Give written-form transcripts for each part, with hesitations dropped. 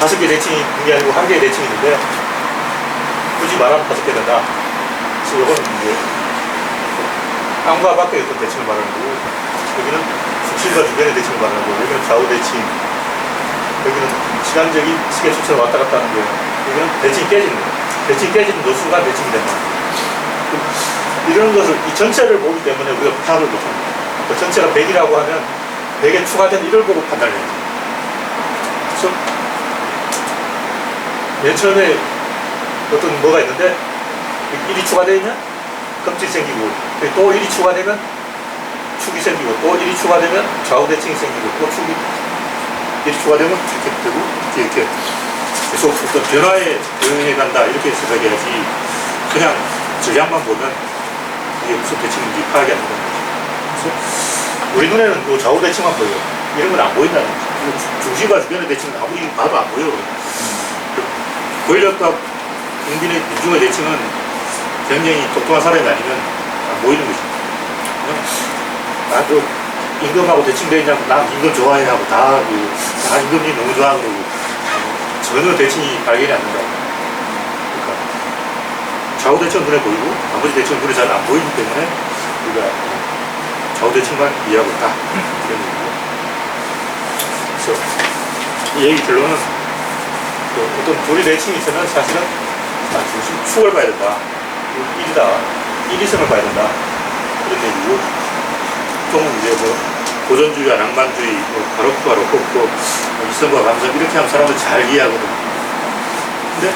5개 대칭이 있는 게 아니고 1개의 대칭이 있는데 굳이 말하면 5개 된다. 그래서 이거는 이제 안과 밖의 어떤 대칭을 말하는 거고, 여기는 수실과 주변의 대칭을 말하는 거고, 여기는 좌우 대칭, 여기는 시간적인 스케줄처럼 왔다 갔다 하는 거예요. 여기는 대칭이 깨지는 거예요. 대칭이 깨지는 노수가 대칭이 된다. 이런 것을, 이 전체를 보기 때문에 우리가 파악을 못합니다. 그 전체가 100이라고 하면 100에 추가된 1을 보고 판단을 해야 돼요. 그래서 맨 처음에 어떤 뭐가 있는데 1이 추가되면 껍질이 생기고, 또 1이 추가되면 축이 생기고, 또 1이 추가되면 좌우 대칭이 생기고, 또 축이 1이 추가되면 이렇게 되고, 이렇게 계속 어떤 변화에 대응해 간다, 이렇게 생각해야지 그냥 전략만 보면 이게 무슨 대칭인지 파악이 안 된다는 거죠. 그래서 우리 눈에는 요 좌우 대칭만 보여요. 이런 건 안 보인다는 거죠. 중심과 주변의 대칭은 아무리 봐도 안 보여요. 권력과 국민의 민중의 대칭은 굉장히 똑똑한 사람이 아니면 안 보이는 거죠. 나도 임금하고 대칭되어 있냐고, 나 임금 좋아해 하고 나 임금님 너무 좋아 그러고 전혀 대칭이 발견이 안 된다고. 그러니까 좌우 대칭은 눈에 보이고 나머지 대칭은 눈에 잘 안 보이기 때문에 우리가 좌우 대칭만 이해하고 있다, 이런 얘기고. 그래서 이 얘기 결론은 어떤 둘이 대칭이 있으면 사실은 중심 축을 봐야 된다. 1이다. 1이성을 봐야 된다. 그런 얘기고, 보통은 이제 뭐 고전주의와 낭만주의, 뭐 바로크와 로코코, 이성과 감성, 이렇게 하면 사람들 잘 이해하거든. 근데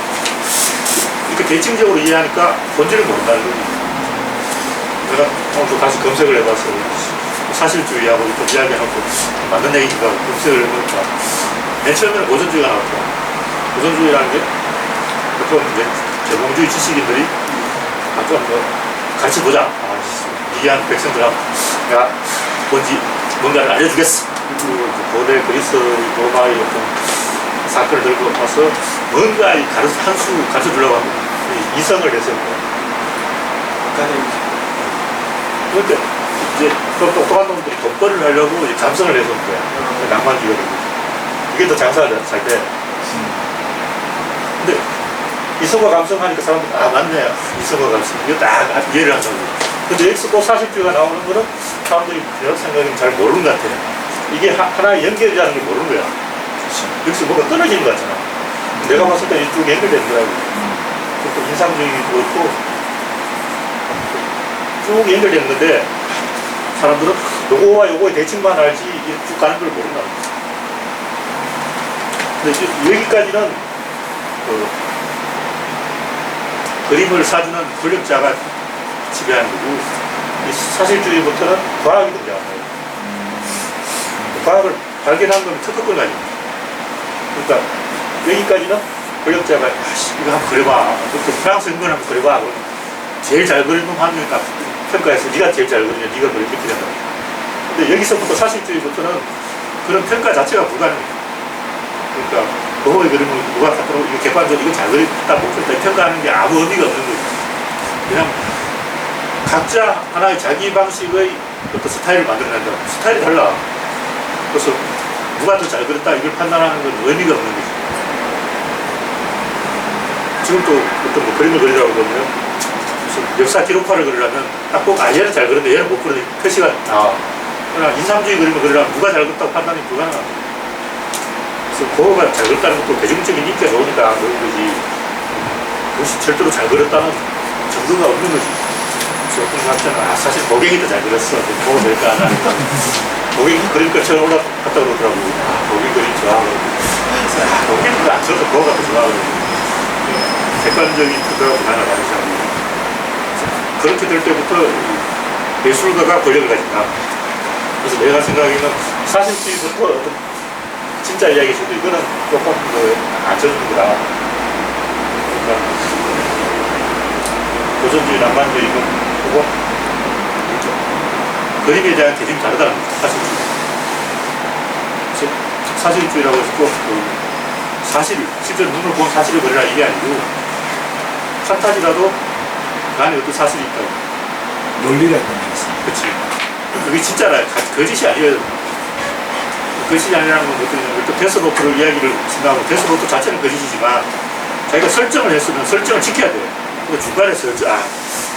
이렇게 대칭적으로 이해하니까 본질을 모른다는 거지. 내가 또 다시 검색을 해봐서 사실주의하고 또 이야기하고 맞는 얘기인가 검색을 해보니까 맨 처음에는 고전주의가 나왔더라. 고전주의라는 게 보통 이제 제공주의 지식인들이 뭐 같이 보자. 이해한 백성들하고 내가 뭔가를 알려주겠어. 그리고 고대 그리스 로마의 어떤 사건을 들고 와서 뭔가 한 수 가르쳐 주려고 합니다. 이성을 내세웁니다. 그런데 이제 그 똑똑한 놈들이 돈벌이를 하려고 이제 감성을 내세우는 거야. 낭만주의가 되고. 이게 더 장사를 잘 돼. 근데 이성과 감성 하니까 사람들이 맞네, 이성과 감성, 이거 딱 이해를 한다고. 근데 여기서 또 사실주의가 나오는 거는 사람들이 내 생각에는 잘 모르는 것 같아. 이게 하나의 연결이라는 걸 모르는 거야. 여기서 뭐가 떨어지는 것 같잖아. 내가 봤을 때 이쪽 연결되는 거라고. 또 인상주의도 그렇고 쭉 연결되는 건데 사람들은 요거와 요거의 대칭만 알지 쭉 가는 걸 모른다. 근데 여기까지는 그림을 사주는 권력자가 지배하는 거고, 사실주의부터는 과학이 등장하는 거예요. 과학을 발견한 건 특허권 가지고. 그러니까 여기까지는 권력자가 이거 한번 그려봐. 프랑스 인물 한번 그려봐. 그러면 제일 잘 그리는 놈 한 명이 딱 평가해서 네가 제일 잘 그리냐, 네가 그려, 이렇게 된다. 근데 여기서부터 사실주의부터는 그런 평가 자체가 불가능해요. 그러니까 그거의 그림을 누가 갖다 놓고 이거 객관적으로 이거 잘 그렸다 못 그렸다 평가하는 게 아무 의미가 없는 거죠. 그냥 각자 하나의 자기 방식의 어떤 스타일을 만들어낸다. 스타일이 달라. 그래서 누가 더 잘 그렸다 이걸 판단하는 건 의미가 없는 거죠. 지금 또 어떤 뭐 그림을 그리라고 그러면 무슨 역사 기록화를 그리려면 딱 꼭 얘는 잘 그렸는데 얘는 못 그렸는데 표시가 나와. 그러나 인상주의 그림을 그리려면 누가 잘 그렸다고 판단이 불가능합니다. 그래서 그거가 잘 그렸다는 것도 대중적인 인기가 좋으니까 그런 거지, 그것이 절대로 잘 그렸다는 증거가 없는 거지. 그래서 어떤 학자는 사실 고갱이도 잘 그렸어. 그거 될까 안 하니까 고갱이 그림과 처음 올라갔다 그러더라고. 고갱이 그림 좋아하고 고갱이도 안 쳐서 그거가 더 좋아하고 객관적인 그거하고 하나 다르지. 그렇게 될 때부터 예술가가 권력을 가진다. 그래서 내가 생각하기에는 사실주의부터 어떤 진짜 이야기 중도 이거는 조금 안 쳐주는 거다. 그러니까 고전주의, 낭만주의 이건 보고 그림에 대한 개념이 다르다는 거죠. 사실주의. 그래서 사실주의라고 해서 꼭 사실, 실제로 눈으로 본 사실을 그리라 이게 아니고 판타지라도 그 안에 어떤 사실이 있다고. 논리가 있다는 말씀. 그치. 그게 진짜라. 거짓이 아니에요. 거짓이 아니라는 건 어떤 데스노트를 이야기를 생각하고 데스노트 자체는 거짓이지만 자기가 설정을 했으면 설정을 지켜야 돼요. 근데 중간에서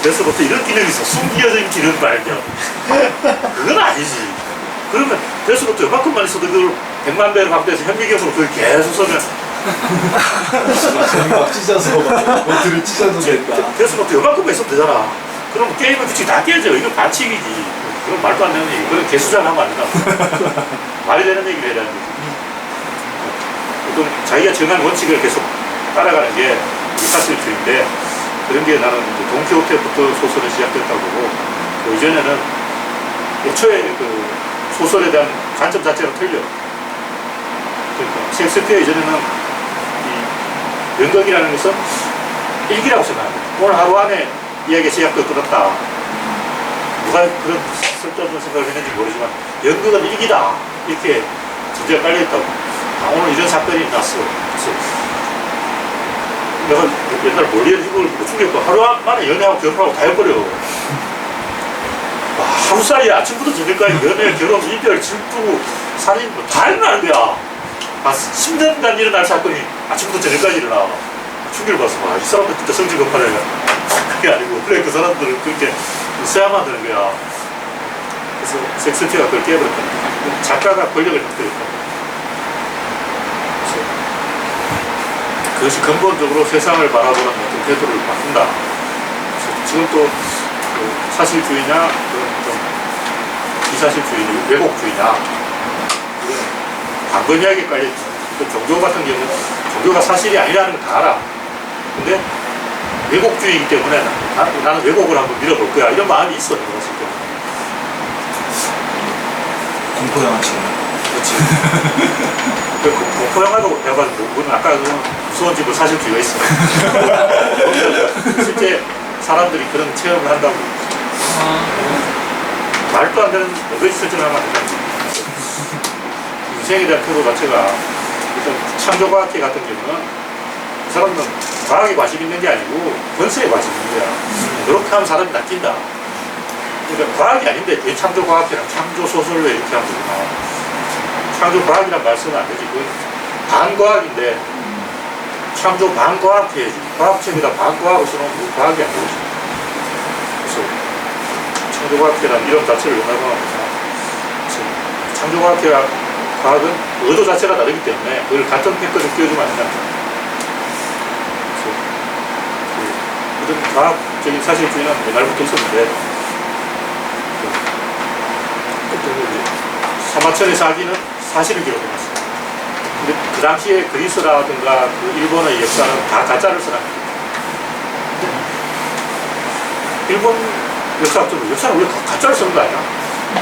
데스노트 이런 기능이 있어. 숨겨진 기능 발견. 그건 아니지. 그러면 데스노트 요만큼만 있어도 그걸 100만 배를 확대해서 현미경으로 그걸 계속 쓰면 막 찢어서 노트를 찢어도 된다. 데스노트 요만큼만 있어도 되잖아. 그럼 게임의 규칙이 다 깨져. 이건 반칙이지. 그건 말도 안 되는 얘기. 그건 개수작하면 안 된다. 말이 되는 얘기를 해야 되는 거지. 어떤 자기가 정한 원칙을 계속 따라가는 게 사실주의인데 그런 게 나는 동키호테부터 소설은 시작됐다고 보고 그 이전에는 애초에 그 소설에 대한 관점 자체가 틀려. 그러니까 셰익스피어 이전에는 이 연극이라는 것은 일기라고 생각합니다. 오늘 하루 안에 이야기가 시작도 끊었다. 누가 그런 쓸데없는 생각을 했는지 모르지만 연극은 일기다. 이렇게 전제가 깔려있다고. 오늘 이런 사건이 났어. 그래서 내가 옛날 몰리에 이걸 충격받고 하루 만에 연애하고 결혼하고 다 해버려. 와, 하루 사이에 아침부터 저녁까지 연애, 결혼, 이별, 질투, 살인 다 일어나는 거야. 10년간 일어날 사건이 아침부터 저녁까지 일어나. 충격을 받았어. 와, 이 사람들 진짜 성질 급하네. 그게 아니고 그래 그 사람들은 그렇게 써야만 되는 거야. 그래서 셰익스피어가 그걸 깨버렸다. 작가가 권력을 획득했다. 그것이 근본적으로 세상을 바라보는 어떤 태도를 바꾼다. 지금 또 그 사실주의냐, 그런 비사실주의냐, 왜곡주의냐, 그런 관건 이야기에 깔려있죠. 또 종교 같은 경우는 종교가 사실이 아니라는 걸 다 알아. 근데 왜곡주의이기 때문에 나는 왜곡을 한번 밀어볼 거야. 이런 마음이 있어. 내가 봤을 때. 공포영화처럼. 그렇지. 공포영화도 해가지고, 그건 아까 그 무서운 집을 사실주의가 있어. 실제 사람들이 그런 체험을 한다고. 말도 안 되는 어거지 설정을 하면 안 된다. 인생에 대한 태도 자체가 일단 창조과학회 같은 경우는 그 사람은 과학에 관심 있는 게 아니고 권세에 관심 있는 거야. 그렇게 하면 사람이 낚인다. 그러니까 과학이 아닌데 대창조과학회랑 창조소설로 이렇게 하면 되구나. 창조과학이란 말 쓰면 안 되지. 그건 반과학인데 창조 반과학회지. 과학책에다 반과학을 써놓으면 과학이 안 되지. 그래서 창조과학회란 이름 자체를 용납하면 창조과학회와 과학은 의도 자체가 다르기 때문에 그걸 같은 팩터를 끼워주면 안 된다. 그래서 모든 과학적인 사실주의는 옛날부터 있었는데 사마천의 사기는 사실을 기록해놨어요. 근데 그 당시에 그리스라든가 그 일본의 역사는 다 가짜를 써놨거든요. 일본 역사학자는 역사는 왜 가짜를 쓰는 거 아니야?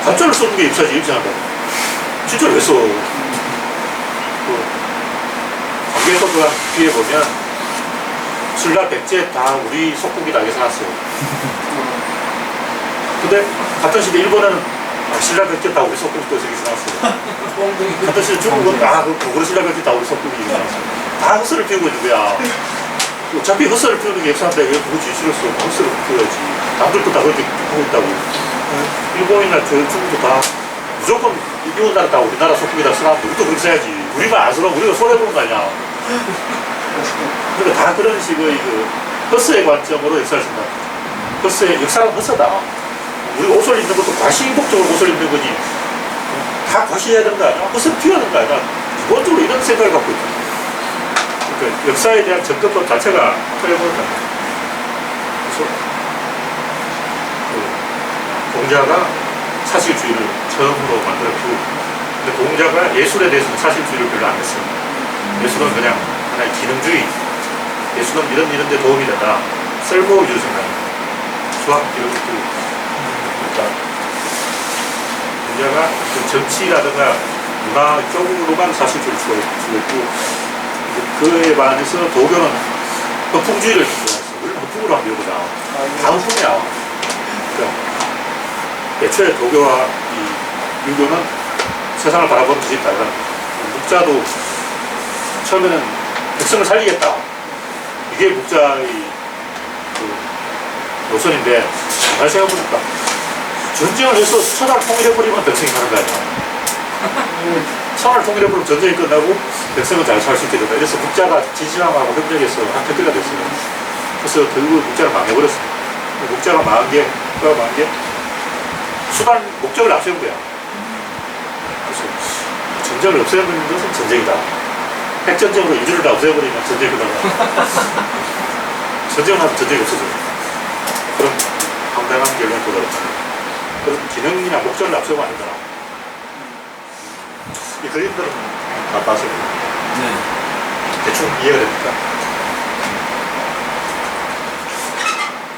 가짜를 쓰는 게 역사지, 이상하다. 진짜 왜 써? 그 관계도가 뒤에 보면 신라 백제 다 우리 속국이다 이렇게 써놨어요. 근데 같은 시대 일본에는 신라 백제 다 우리 속국이다 이렇게 써놨어요. 같은 시대 중국은 그 고구려 신라 백제 다 우리 속국이 이렇게 써놨어요. 다 헛소리를 피우고 있는 거야. 어차피 헛소리를 피우는 게 역사인데 왜 굳이 실을 써? 헛소리를 피워야지. 남들도 다 그렇게 하고 있다고. 일본이나 중국도 다 무조건 이웃나라 다 우리나라 속국이다 써놨는데 우리도 그렇게 써야지. 우리만 안 써놓으면 우리가 손해보는 거 아니야. 그러니까 다 그런 식의 그 헛소의 관점으로 역사를 쓴다. 헛소의 역사는 헛소다. 우리가 옷을 입는 것도 과시복적으로 옷을 입는 거지. 다 과시해야 되는 거 아니야? 헛소를 피워야 되는 거 아니야? 기본적으로 이런 생각을 갖고 있다. 그러니까 역사에 대한 접근법 자체가 틀려버렸다. 그래서 그 공자가 사실주의를 처음으로 만들었고, 근데 공자가 예술에 대해서는 사실주의를 별로 안 했어요. 예술은 그냥 하나의 기능주의. 예술은 이런 데 도움이 된다. 쓸모 위주로 생각합니다. 수학 이런 것들. 그러니까 공자가 그 정치라든가 문화 쪽으로만 사실주의를 추구했고, 그에 반해서 도교는 허풍주의를 추구했어. 우리는 허풍으로 한번 배워보자. 다 허풍이야. 그러니까 애초에 도교와 이 유교는 세상을 바라보는 것이 다르다. 묵자도 처음에는 백성을 살리겠다. 이게 묵자의 그 노선인데, 잘 생각해보니까 전쟁을 해서 천하를 통일해버리면 백성이 가는 거 아니야. 천을 통일해버리면 전쟁이 끝나고 백성은 잘 살 수 있게 된다. 그래서 국자가 진시황하고 협력해서 한편대가 됐어요. 그래서 결국 국자를 망해버렸어요. 국자가 망한 게 수단 목적을 앞세운 거야. 그래서 전쟁을 없애버리는 것은 전쟁이다. 핵전쟁으로 인류를 다 없애버리면 전쟁이 끝나고 전쟁을 하면 전쟁이 없어져요. 그런 황당한 결론에 도달했습니다. 그런 기능이나 목적을 앞세우면 안 된다. 이 그림들은 다 봐서 네. 대충 이해가 됩니까?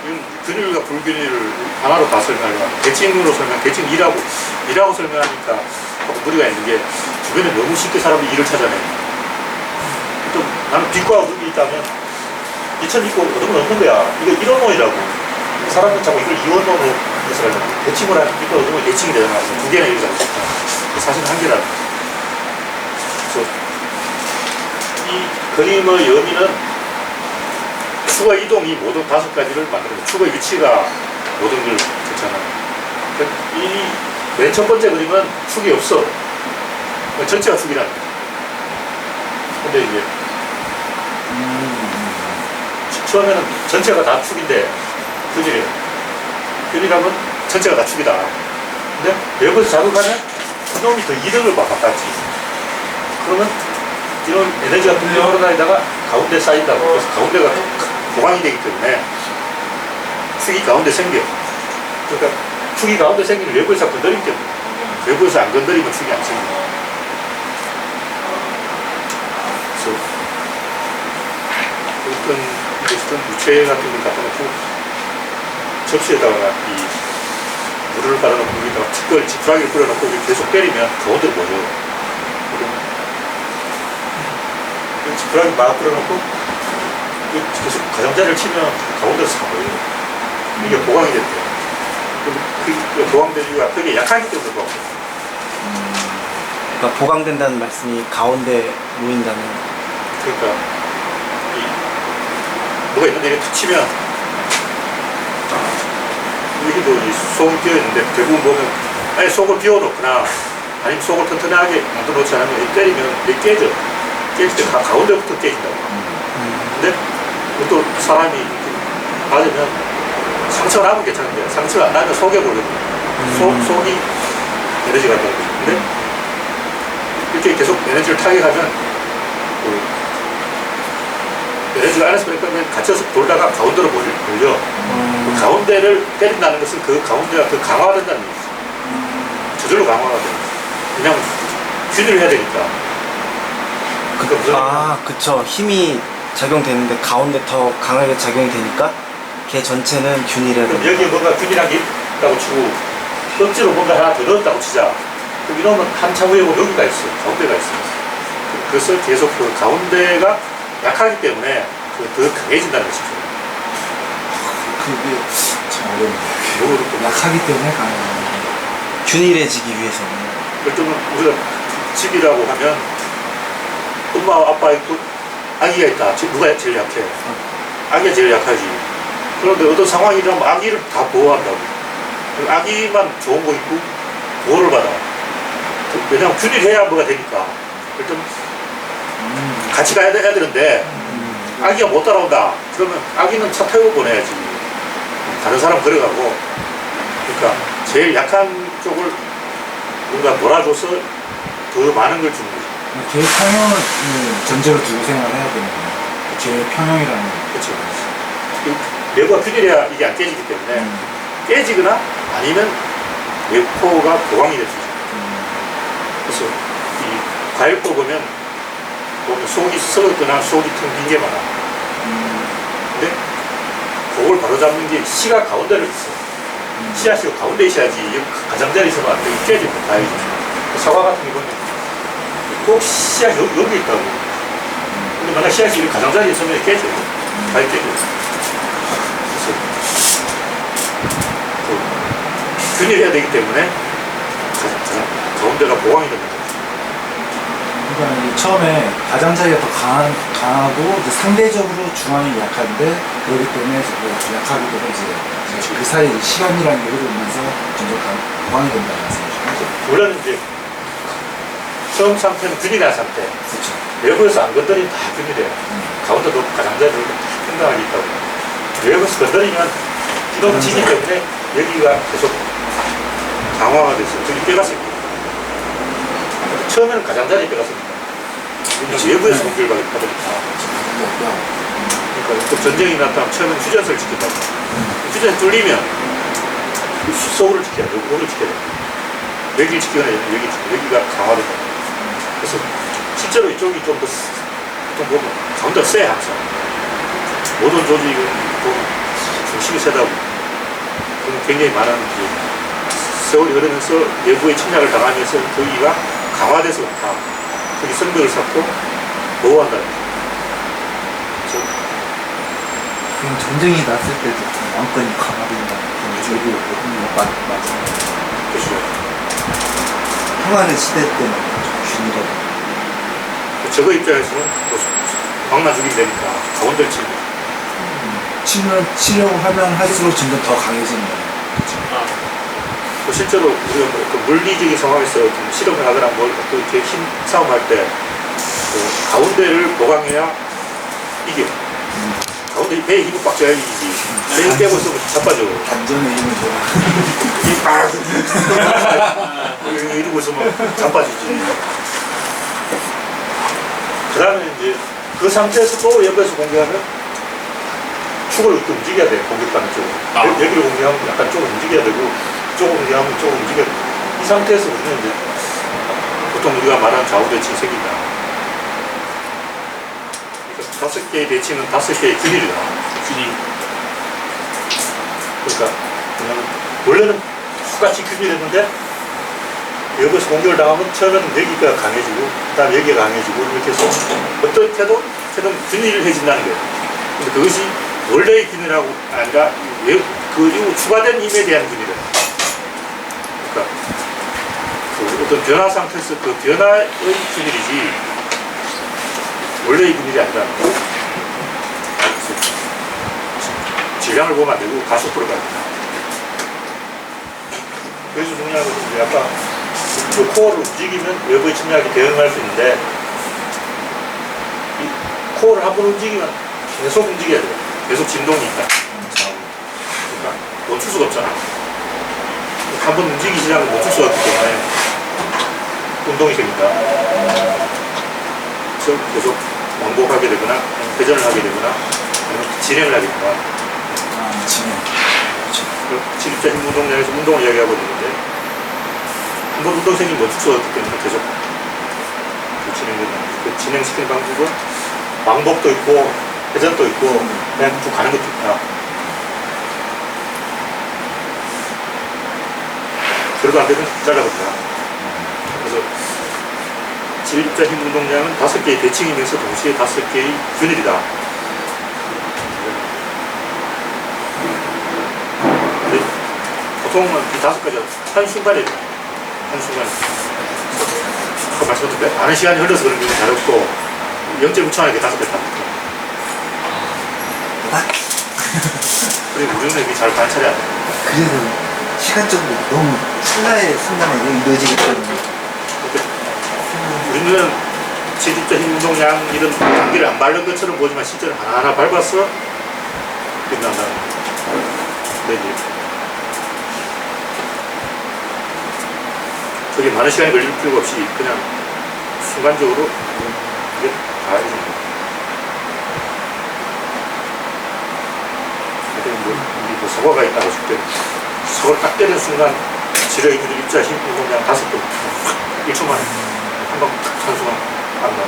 이건 균일과 불균일을 하나로 다 설명하면 대칭으로 대칭 일하고 설명하니까 무리가 있는 게 주변에 너무 쉽게 사람들이 일을 찾아내요. 또 나는 빛과 어둠이 있다면 빛은 있고 어둠은 없는 거야. 이거 이원론이라고. 사람은 자꾸 이걸 이원론으로 해석하잖아. 대칭을 하면 빛과 어둠이 대칭이 되잖아. 두 개나 이루잖아. 사실은 한 개라는 거야. 그래서 이 그림의 의미는 축의 이동이 모든 5가지를 만들어요. 축의 위치가 모든 걸 결정하는. 이 맨 첫 번째 그림은 축이 없어. 전체가 축이라는 거야. 근데 이제 처음에는 전체가 다 축인데 균일이에요. 균일하면 전체가 다 축이다. 근데 외부에서 자극하면 그놈이 더 이득을 바꿨지. 그러면 이런 에너지가 뚫려 흘러다니다가 가운데 쌓인다고. 그래서 가운데가 보강이 되기 때문에 축이 가운데 생겨. 그러니까 축이 가운데 생기는 외부에서 건드리기 때문에 외부에서 안 건드리면 축이 안 생겨. 그래서 어떤 무채 같은 걸 갖다 놓고 접시에다가 이 물을 받아놓고 여기다가 찌꺼기, 지푸라기를 뿌려놓고 계속 때리면 가운데로 모여요. 지푸라기 막 뿌려놓고 계속 가장자리를 치면 가운데로 싹 모여요. 이게 보강이 됐대요. 그 보강된 이유가 되게 약하기 때문에 그런 거예요. 그러니까 보강된다는 말씀이 가운데 모인다는. 그러니까 뭐가 있는데 이렇게 툭 치면 여기도 속이 비어있는데 대부분 보면 아예 속을 비워놓거나 아니면 속을 튼튼하게 만들어놓지 않으면 이 때리면 이게 깨져. 깨질 때 가운데부터 깨진다고. 근데 또 사람이 맞으면 상처가 나면 괜찮은데 상처가 안 나면 속에 걸리거든요. 속이 에너지가 되는 거죠. 근데 이렇게 계속 에너지를 타격하면 에너지가 안에서 그러니까 갇혀서 돌다가 가운데로 몰려. 그 가운데를 때린다는 것은 그 가운데가 더 강화된다는 얘기죠. 저절로 강화가 돼요. 그냥 균일을 해야 되니까. 그러니까 무슨 그쵸. 힘이 작용되는데 가운데 더 강하게 작용이 되니까 걔 전체는 균일해야 그럼 돼요. 여기에 뭔가 균일한 게 있다고 치고 억지로 뭔가 하나 더 넣었다고 치자. 그럼 이러면 한참 후에 보면 여기가 있어. 가운데가 있어. 그래서 계속 그 가운데가 약하기 때문에 더 강해진다는 것이죠. 그게 참 어렵네요. 약하기 때문에 가능해요. 균일해지기 위해서는. 그렇다면 우리가 집이라고 하면 엄마와 아빠 있고 아기가 있다. 누가 제일 약해? 아기가 제일 약하지. 그런데 어떤 상황이라면 아기를 다 보호한다고. 아기만 좋은 거 있고 보호를 받아. 왜냐면 균일해야 뭐가 되니까. 일단 같이 가야 되는데 아기가 못 따라온다. 그러면 아기는 차 태우고 보내야지. 다른 사람 걸어가고. 그러니까 제일 약한 쪽을 뭔가 놀아줘서 더 많은 걸 주는 거죠. 제일 평형을 전제로 두고 생각을 해야 되는 거예요. 제일 평형이라는 거. 그렇죠. 내부가 균일해야 이게 안 깨지기 때문에 깨지거나 아니면 내포가 보강이 될 수 있어요. 그래서 이 과일도 보면 속이 썩었거나 속이 텅 빈 게 많아. 근데 그걸 바로잡는 게 씨가 가운데를 있어. 씨앗이 가운데 있어야지 가장자리에 있으면 안 돼. 깨지면 다행이죠. 사과 같은 게 보면 꼭 씨앗이 여기 있다고. 근데 만약 씨앗이 가장자리에 있으면 깨져요. 다이 깨져요. 균일해야 되기 때문에 가운데가 보강이 됩니다. 그러니까 이제 처음에 가장자리가 더 강하고 이제 상대적으로 중앙이 약한데 그렇기 때문에 약하기 때문에 이제 그 사이 시간이라는 게 흐르면서 점점 보강이 된다는 말씀이시죠. 원래는 이제 처음 상태는 균일한 상태. 그렇죠. 외부에서 안 건드리면 다 균일해요. 가운데도 가장자리를 팽당하게 있다고. 외부에서 건드리면 기동치기 때문에 여기가 계속 강화가 돼서 저기 뼈가 생겨요. 처음에는 가장자리 뼈가 생깁니다. 외부에서 공격을 받으니까. 그러니까 또 전쟁이 나타나면 처음에는 휴전선을 지킨다고. 휴전이 뚫리면 속을 지켜야 돼요. 속을 지켜야 돼요. 여기를 지키거나 여기가 강화된다. 그래서 실제로 이쪽이 좀 더 보면 가운데가 세 항상. 모든 조직은 중심이 세다고. 그럼 굉장히 많은 세월이 흐르면서 외부의 침략을 당하면서 거기가 강화돼서 나타. 거기 성벽을 쌓고 보호한다는 거죠. 그럼 전쟁이 났을 때도 왕권이 강화된다. 그리고 맞죠. 그렇죠. 평화의 시대 때는 균일하다. 저거 입장에서는 또 왕만 죽이면 되니까 가운데를 치는 치려고 하면 할수록 점점 더 강해지는 거예요. 또 실제로 우리가 그 물리적인 상황에서 좀 실험을 하거나 뭐 또 이렇게 힘 싸움할 때 그 가운데를 보강해야 이겨. 가운데 배에 힘을 꽉 줘야 이기지. 배에 힘 빼고 있으면 자빠져. 반전의 힘을 줘야. 이러고 있으면 자빠지지. 그 다음에 이제 그 상태에서 또 옆에서 공격하면 축을 또 움직여야 돼. 공격하는 쪽으로. 여기를 공격하면 약간 쪽을 움직여야 되고 쪽을 공격하면 쪽을 움직여야 돼. 이 상태에서 우리는 이제 보통 우리가 말하는 좌우 대칭이 생긴다. 그러니까 5개의 대칭은 5개의 균일이다. 균일. 그러니까 원래는 똑같이 균일했는데 여기서 공격을 당하면 처음에는 여기가 강해지고 그 다음에 여기가 강해지고 이렇게 해서 어떻게도 균일해진다는 거예요. 근데 그것이 원래의 균일하고 아니라 그 이후 추가된 힘에 대한 균일이에요. 그러니까 그 어떤 변화 상태에서 그 변화의 균일이지 원래의 균일이 아니라 질량을 보면 안 되고 가속도를 봐야 된다. 그래서 중요한 것은 아까 그 코어를 움직이면 외부의 침략에 대응할 수 있는데 이 코어를 한번 움직이면 계속 움직여야 돼요. 계속 진동이 있다. 그러니까 멈출 수가 없잖아. 한번 움직이기 시작하면 멈출 수가 없기 때문에 운동이 생긴다. 그래서 계속 왕복하게 되거나 회전을 하게 되거나 아니면 진행을 하게 되거나 진행. 그렇죠. 진입자 힘 운동량에서 운동을 이야기하고 있는데 한번 운동 생기면 멈출 수가 없기 때문에 계속 진행된다. 그 진행시키는 방법은 왕복도 있고 회전도 있고 그냥 쭉 가는 것도 있다. 그래도 안 되면 잘라버린다. 그래서 진입자 힘 운동량은 5개의 대칭이면서 동시에 5개의 균일이다. 근데 보통은 이 5가지가 한순간에 한순간에 아까 말씀드린 많은 시간이 흘러서 그런 게 잘 없고 0.5초 안에 5개 다 그리고 우리는 이게 잘 관찰이 안 돼. 그래서 시간적으로 너무 찰나의 순간에 이루어지기 때문에 우리는 진입자 힘 운동량 이런 단계를 안 밟는 것처럼 보지만 실제로 하나하나 밟아서 끝난다는 거예요. 근데 이제 그게 많은 시간이 걸릴 필요가 없이 그냥 순간적으로 이게 다 해주는 거예요. 우리 그 서거가 있다고 했을 때 서거를 딱 때리는 순간 지뢰의 균일 입자 힘 운동량 5개 1초 만에 한방 한 순간 안 나.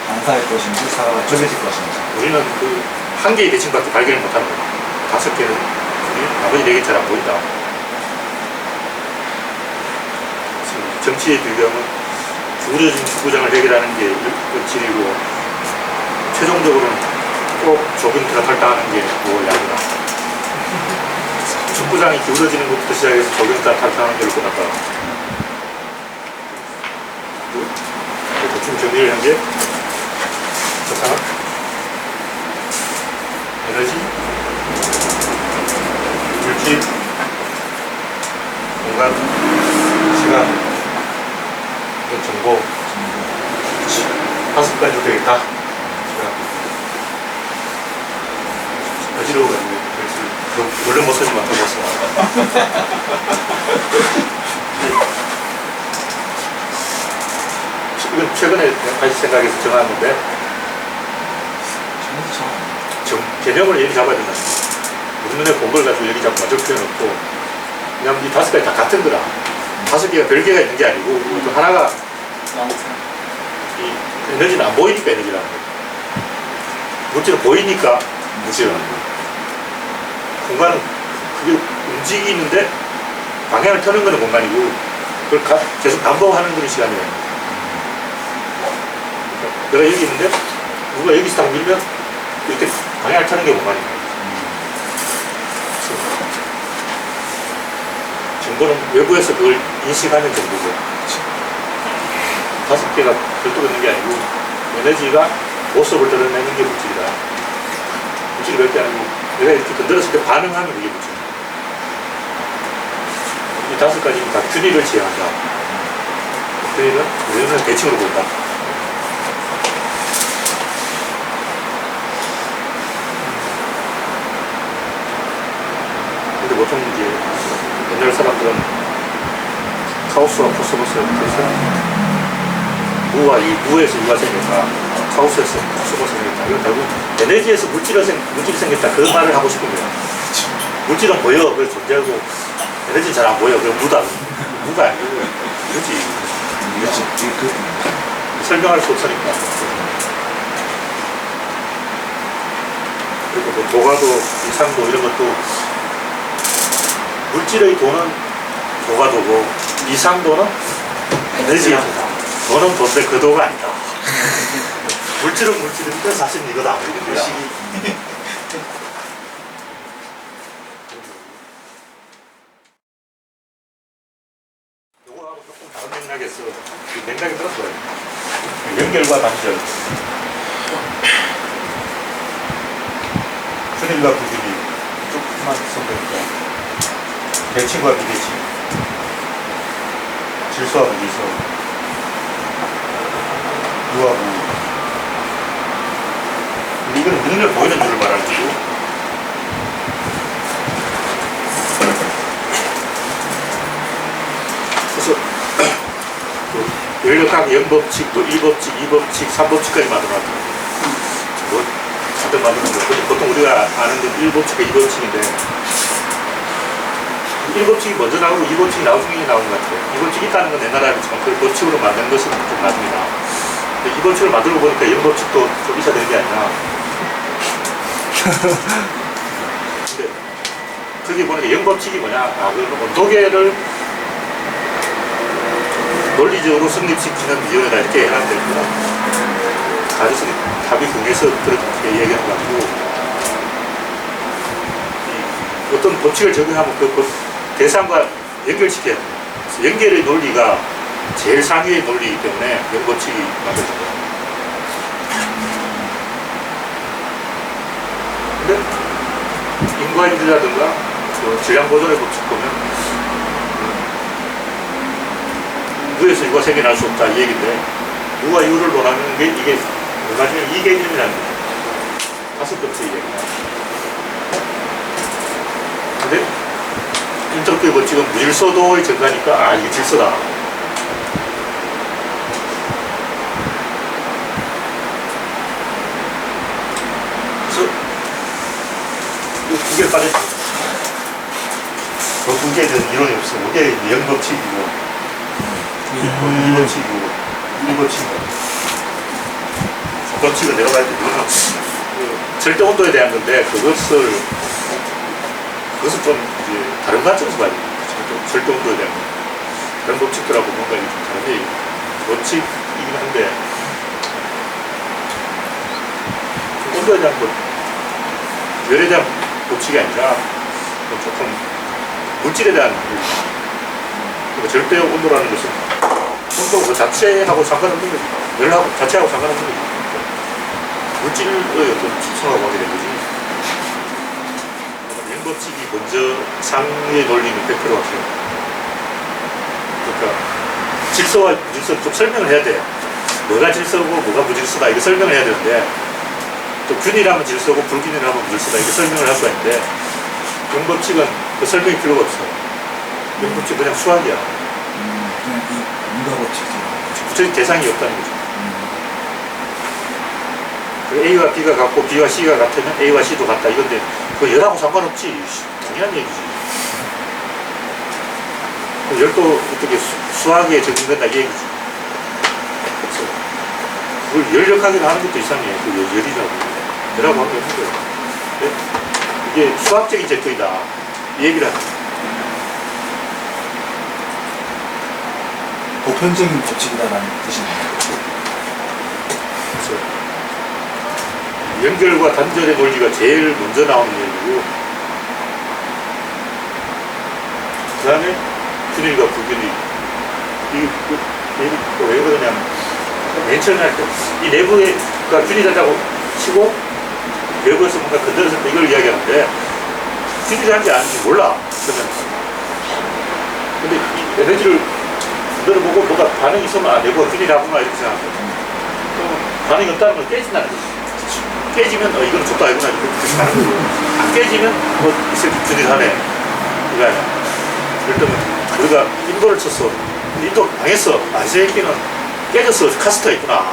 반사할 것인지 사과가 쪼개질 것인지. 우리는 그 한 개의 대칭밖에 발견을 못하는 거예요. 5개는 나머지 4개 잘 안 보인다. 정치의 비경은 구부러진 축구장을 해결하는 게 질이고 최종적으로는 꼭 조경태가 탈당하는 게 뭐냐면 축구장이 기울어지는 것부터 시작해서 조경태가 탈당하는 걸로 끝났다. 대충 정리를 한 게 세상은 에너지, 물질, 공간, 시간, 정보, 다 어지러워가지고 원래 못 쓰지만 또 못 써. 이건 최근에 다시 생각해서 정하는데 개념을 여기 잡아야 된다. 우리 눈에 본 걸 가지고 여기 잡고 만족 표현 없고 그냥 이 5가지 다 같은 거라. 5개가 별개가 있는 게 아니고 또 하나가 이 에너지는 안 보이니까 에너지라는 거예요. 물질은 보이니까 물질이라는 거예요. 공간은 그게 움직이는데 방향을 터는 거는 공간이고 그걸 계속 반복하는 그런 시간이에요. 내가 여기 있는데 누가 여기서 딱 밀면 이렇게 방향을 타는 게 공간이에요. 정보는 외부에서 그걸 인식하는 정보고 5개가 별도로 있는 게 아니고 에너지가 모습을 드러내는 게 물질이다. 물질이 몇 개 아니고 내가 이렇게 건드렸을 때 반응하는 게 물질이다. 이 5가지는 다 균일을 지향한다. 균일은 우리는 대칭으로 본다. 근데 보통 이제 옛날 사람들은 카오스와 코스모스를 해서 무와 무에서 유가 생겼다, 카오스에서 코스모스가 생겼다. 이건 결국 에너지에서 물질이 생겼다. 그 말을 하고 싶은 거야. 물질은 보여, 그걸 존재하고 에너지는 잘 안 보여, 그건 무다. 무가 아니고 그렇지. 설명할 수 없으니까. 그리고 뭐 도가도, 이상도 이런 것도 물질의 도는 도가도고 이상도는 에너지의 도다. 도는 도인데 그 도가 아니다. 물질은 물질인데 사실 이거다. 이거야. 요거하고 조금 다른 맥락에서 맥락이 들었어요. 연결과 단절. 순일과 부준이 조금만 선보니까 대칭과 비대칭, 질서와 무질서, 유와 무. 이거는 눈에 보이는 줄을 말하는 거고, 그래서 연력학 0법칙, 또 1법칙, 2법칙, 3법칙까지 만들어놨거든요. 뭐 다들 만드는 거. 보통 우리가 아는 건 1법칙과 2법칙인데 1법칙이 먼저 나오고 2법칙이 나중에 나오는 것 같아요. 2법칙이 있다는 건 옛날에 알았지만 그걸 법칙으로 만든 것은 좀 나중이다. 2법칙을 만들고 보니까 0법칙도 좀 있어야 되는 게 아니라 근데 그게 보니까 0법칙이 뭐냐, 그건 온도계를 논리적으로 성립시키는 위원회다 이렇게 해놨는데 가르치는 답이 궁에서 그렇게 얘기해가지고 어떤 법칙을 적용하면 그 대상과 연결시켜야 돼요. 그래서 연결의 논리가 제일 상위의 논리이기 때문에 연법칙이 만들어져요. 근데 인과인주라든가 질량 보존의 법칙 보면 무에서 유가 생겨날 수 없다 이 얘기인데 유와 유를 논하는 게 이게 나중에 이 개념이라는 거예요. 5번째 얘기입니다. 근데 인터뷰의 법칙은 무질서도의 증가니까 이게 질서다. 그래서 이 2개를 빠졌습니다. 그 2개에 대한 이론이 없어요. 5개의 영법칙이고 2법칙이고 1법칙이고 3법칙은 내가 봤을 때 이거는 절대 온도에 대한 건데 그것을 좀 이제 다른 관점에서 봐야 됩니다. 절대 온도에 대한 거. 다른 법칙들하고 뭔가 좀 다른 법칙이긴 한데 온도에 대한 것, 열에 대한 법칙이 아니라 조금 물질에 대한 그러니까 절대 온도라는 것은 온도 그 자체하고 상관없는 거지. 열하고 자체하고 상관없는 거지. 물질의 어떤 특성하고 관계된 거지. 법칙이 먼저 상위의 논리는 100% 확실해요. 그러니까 질서와 무질서는 좀 설명을 해야 돼요. 뭐가 질서고 뭐가 무질서다 이거 설명을 해야 되는데 또 균이라면 질서고 불균이라면 무질서다 이거 설명을 할 수가 있는데 영법칙은 그 설명이 필요가 없어. 영법칙 그냥 수학이야. 그냥 이 인과법칙이죠. 구체적 대상이 없다는 거죠. 그 A와 B가 같고 B와 C가 같으면 A와 C도 같다 이건데 그 열하고 상관없지. 당연한 얘기지. 그 열도 어떻게 수학에 적용된다 이 얘기지. 그래서 그걸 열역하게 하는 것도 이상해. 그 열이라고. 열하고 하는 게 없는 거예요. 네? 이게 수학적인 제표이다. 이 얘기를 하는 거예요. 보편적인 법칙이다라는 뜻이네요. 그래서 연결과 단절의 논리가 제일 먼저 나오는 얘기고 그 다음에 균일과 불균일 왜 그러냐면 맨 처음에 할 때 이 내부가 균일하다고 치고 외부에서 뭔가 건드렸을 때 이걸 이야기하는데 균일한지 아닌지 몰라. 그러면 근데 이 에너지를 건드려보고 뭐가 반응이 있으면 아 내부가 균일하구나 이렇게 생각하고 그러면 반응이 없다는 걸 깨진다는 거지. 깨지면 이건 좋다 이구나 이렇게 가는 거고 안 깨지면 이 새끼 균일하네 이거 아니야. 예를 들면 우리가 인도를 쳤어. 인도 망했어. 이 새끼는 깨졌어. 카스트가 있구나.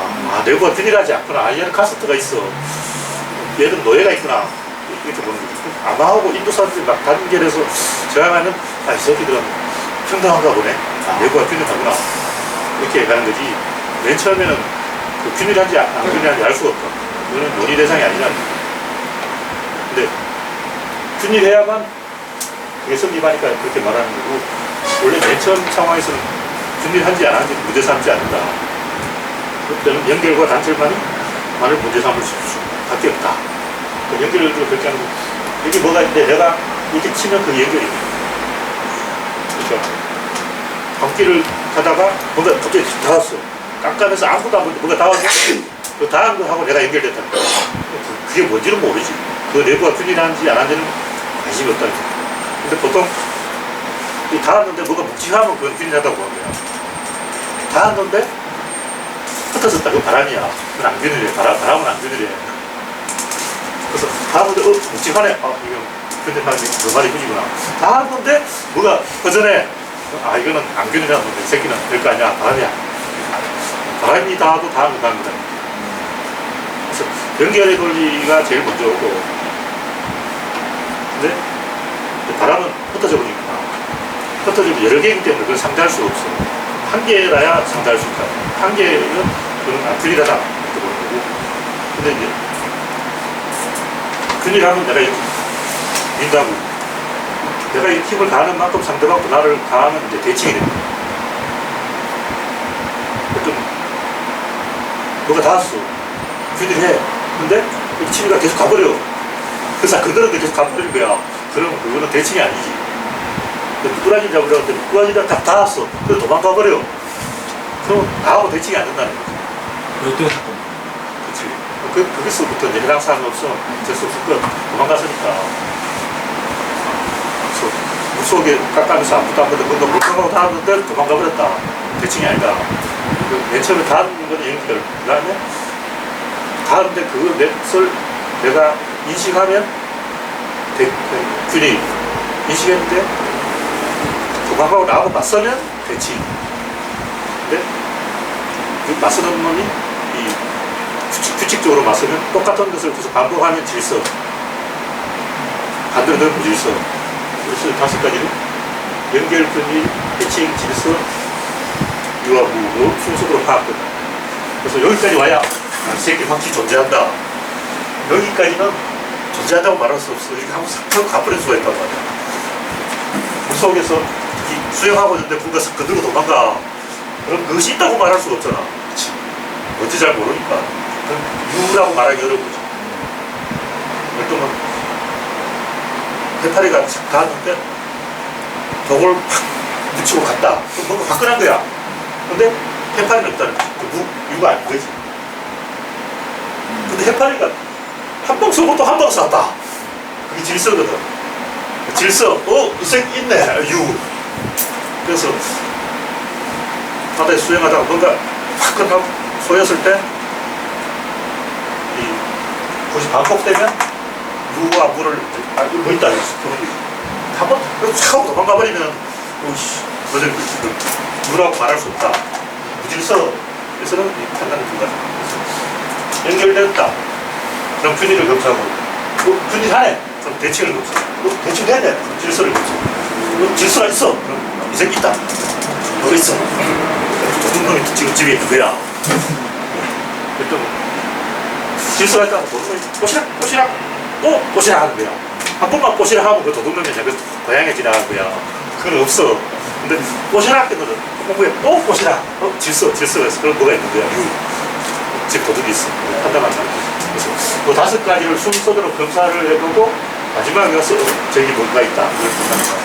내부가 균일하지 않구나. 얘는 카스트가 있어. 얘는 노예가 있구나. 이렇게 보는 거지. 아마하고 인도 사람들이 막 단결해서 저항하면 이 새끼들은 평등한가 보네. 내부가 균일하구나. 이렇게 가는 거지. 맨 처음에는 그 균일한지 안 균일한지 알 수가 없다. 그거는 논의 대상이 아니라는 거야. 근데 균일해야만 그게 성립하니까 그렇게 말하는 거고 원래 맨 처음 상황에서는 균일한지 안 하는지 문제 삼지 않는다. 그때는 연결과 단절만을 문제 삼을 수밖에 없다. 그 연결을 그렇게 하는 거 여기 뭐가 있는데 내가 이렇게 치면 그 연결이 그렇죠. 밤길을 가다가 뭔가 갑자기 닿았어. 깜깜해서 아무것도 안 보는데 뭔가 닿았어. 그 닿은 거하고 내가 연결됐다는 거야. 그게 뭔지는 모르지. 그 내부가 균일한지 안 한지는 관심이 없다는 거야. 근데 보통 이 닿았는데 뭐가 묵직하면 그건 균일하다고 하는 거야. 닿았는데 흩어졌다. 그건 바람이야. 그건 안 균일해. 바람은 안 균일해. 그래서 닿았는데 묵직하네. 이거 균일하네. 그 말이 그지구나. 닿았는데 뭐가 허전해. 이거는 안 균일한 건데 이 새끼는 별거 아니야. 바람이야. 바람이 닿아도 닿은 건 거다. 그래서 연결의 논리가 제일 먼저 오고 근데 바람은 흩어져 버리니까 흩어지면 여러 개이기 때문에 그걸 상대할 수가 없어. 한 개라야 상대할 수 있다. 한 개는 그건 균일하다 이렇게 보는 거고 근데 이제 균일하면 내가 이렇게 민다고 내가 이 힘을 가하는 만큼 상대방도 나를 가하면 이제 대칭이 됩니다. 어떤 뭐가 닿았어. 균일해. 근데 이 취미가 계속 가버려. 그래서 그들한테 계속 가버리는 거야. 그러면 그거는 대칭이 아니지. 꾸라지 잡으려고 했더니 꾸라지가 딱 닿았어. 그래서 도망가 버려. 그럼 나하고 대칭이 안 된다는 거지. 열대 사건. 그치. 거기서부터 이제 해당 사항이 없으면 어쩔 수 없을 거 도망갔으니까. 그래서 물속에 깎아면서 아무것도 안 보는데 뭔가 물가고 닿았는데 도망가 버렸다. 대칭이 아니다. 맨 처음에 닿는 거는 연결. 그 다음에 닿았는데 그것을 내가 인식하면 균이 인식했는데 도망가고 나하고 맞서면 대칭. 근데 그 맞서는 놈이 이 규칙적으로 맞서면 똑같은 것을 계속 반복하면 질서. 반대로 되면 무질서. 그래서 5가지를 연결, 균일, 대칭, 질서, 유화, 무로 순서대로 파악된다. 그래서 여기까지 와야 이 새끼 확실히 존재한다. 여기까지는 존재한다고 말할 수 없어. 이렇게 한번 싹 가버릴 수가 있단 말이야. 물속에서 수영하고 있는데 누가 싹 건들고 도망가. 그럼 그것이 있다고 말할 수가 없잖아. 그치? 뭔지 잘 모르니까. 그럼 유라고 말하기 어려운 거지. 그러면 해파리가 싹 닿았는데 독을 팍 묻히고 갔다. 그럼 뭔가 화끈한 거야. 근데 해파리는 없다는 거지. 유가 아닌 거지. 근데 해파리가 한 방 쏘고 또 한 방 쐈다. 그게 질서거든. 질서, 이 새끼 있네, 유. 그래서 바다에 수영하다가 뭔가 화끈하고 소였을 때, 굳이 반복되면, 유와 물을, 뭐 있다, 한번 차고 도망가 버리면, 오이씨, 너들 유라고 말할 수 없다. 무질서에서는 이 판단이 불가능합니다. 연결됐다. 그럼 균일을 검사하고, 균일하네. 그럼 대칭을 검사하고, 대칭됐네. 그럼 질서를 검사하고, 질서가 있어. 그럼 이 새끼 있다. 너 있어. 모든 놈이 지금 집에 있는 거야. 그랬더니 질서가 있다면 모든 놈이 꼬시락 하는 거야. 한 번만 꼬시락 하면 그 도둑놈이 그 고향에 지나간 거야. 그건 없어. 근데 꼬시락 했거든. 공부에 또 꼬시락. 질서가 있어. 그럼 뭐가 있는 거야. 집 도둑이 있어. 판단한다. 그래서 그 5가지를 순서대로 검사를 해보고 마지막에 가서 저기 뭔가 있다. 이걸 판단한다.